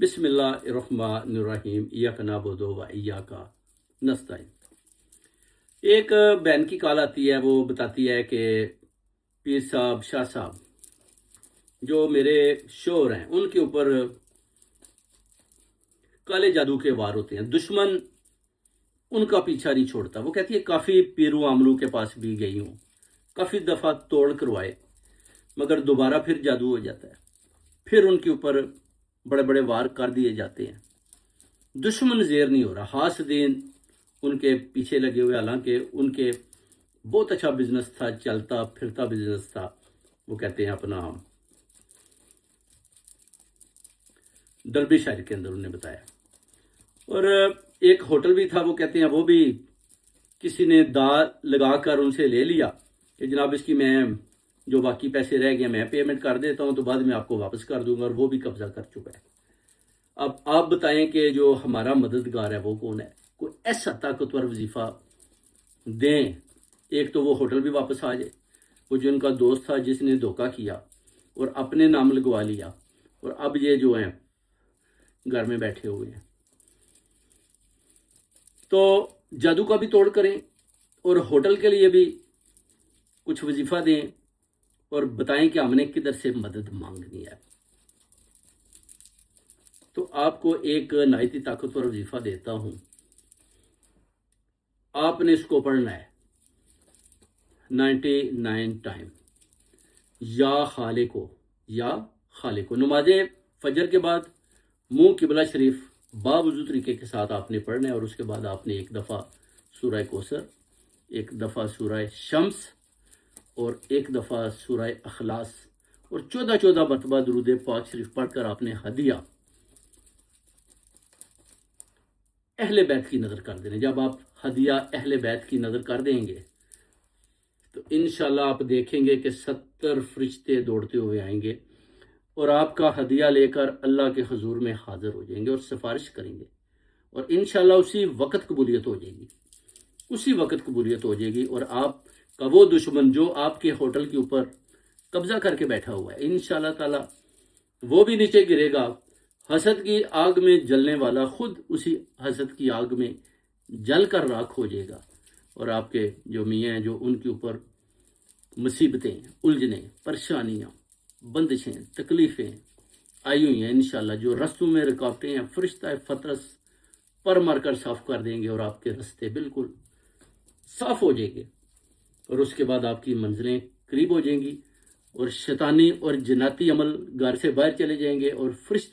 بسم اللہ الرحمن الرحیم، ایاک نعبد و ایاک نستعین۔ ایک بہن کی کال آتی ہے، وہ بتاتی ہے کہ پیر صاحب، شاہ صاحب جو میرے شوہر ہیں ان کے اوپر کالے جادو کے وار ہوتے ہیں، دشمن ان کا پیچھا نہیں چھوڑتا۔ وہ کہتی ہے کافی پیرو عاملوں کے پاس بھی گئی ہوں، کافی دفعہ توڑ کروائے، مگر دوبارہ پھر جادو ہو جاتا ہے، پھر ان کے اوپر بڑے بڑے وار کر دیے جاتے ہیں، دشمن زیر نہیں ہو رہا۔ حاسدین ان کے پیچھے لگے ہوئے، حالانکہ ان کے بہت اچھا بزنس تھا، چلتا پھرتا بزنس تھا۔ وہ کہتے ہیں اپنا دربی شاعر کے اندر انہوں نے بتایا، اور ایک ہوٹل بھی تھا، وہ کہتے ہیں وہ بھی کسی نے دا لگا کر ان سے لے لیا کہ جناب اس کی میں جو باقی پیسے رہ گئے میں پیمنٹ کر دیتا ہوں، تو بعد میں آپ کو واپس کر دوں گا، اور وہ بھی قبضہ کر چکا ہے۔ اب آپ بتائیں کہ جو ہمارا مددگار ہے وہ کون ہے؟ کوئی ایسا طاقتور وظیفہ دیں، ایک تو وہ ہوٹل بھی واپس آ جائے، وہ جو ان کا دوست تھا جس نے دھوکہ کیا اور اپنے نام لگوا لیا، اور اب یہ جو ہیں گھر میں بیٹھے ہوئے ہیں۔ تو جادو کا بھی توڑ کریں، اور ہوٹل کے لیے بھی کچھ وظیفہ دیں، اور بتائیں کہ ہم نے کدھر سے مدد مانگنی ہے۔ تو آپ کو ایک نہایت ہی طاقتور وظیفہ دیتا ہوں، آپ نے اس کو پڑھنا ہے 99 ٹائم، یا خالق کو نماز فجر کے بعد منہ قبلہ شریف باوضو طریقے کے ساتھ آپ نے پڑھنا ہے، اور اس کے بعد آپ نے ایک دفعہ سورہ کوثر، ایک دفعہ سورہ شمس، اور ایک دفعہ سورہ اخلاص، اور 14 مرتبہ درود پاک شریف پڑھ کر آپ نے ہدیہ اہل بیت کی نظر کر دینے۔ جب آپ ہدیہ اہل بیت کی نظر کر دیں گے تو انشاءاللہ آپ دیکھیں گے کہ 70 فرشتے دوڑتے ہوئے آئیں گے، اور آپ کا ہدیہ لے کر اللہ کے حضور میں حاضر ہو جائیں گے اور سفارش کریں گے، اور انشاءاللہ اسی وقت قبولیت ہو جائے گی، اسی وقت قبولیت ہو جائے گی، اور آپ کا وہ دشمن جو آپ کے ہوٹل کے اوپر قبضہ کر کے بیٹھا ہوا ہے، انشاءاللہ تعالی وہ بھی نیچے گرے گا۔ حسد کی آگ میں جلنے والا خود اسی حسد کی آگ میں جل کر راکھ ہو جائے گا، اور آپ کے جو میاں ہیں جو ان کے اوپر مصیبتیں، الجھنیں، پریشانیاں، بندشیں، تکلیفیں آئی ہوئی ہیں، انشاءاللہ جو رستوں میں رکاوٹیں ہیں فرشتہ فطرس پر مار کر صاف کر دیں گے، اور آپ کے رستے بالکل صاف ہو جائیں گے، اور اس کے بعد آپ کی منزلیں قریب ہو جائیں گی، اور شیطانی اور جناتی عمل گھر سے باہر چلے جائیں گے، اور فرشتے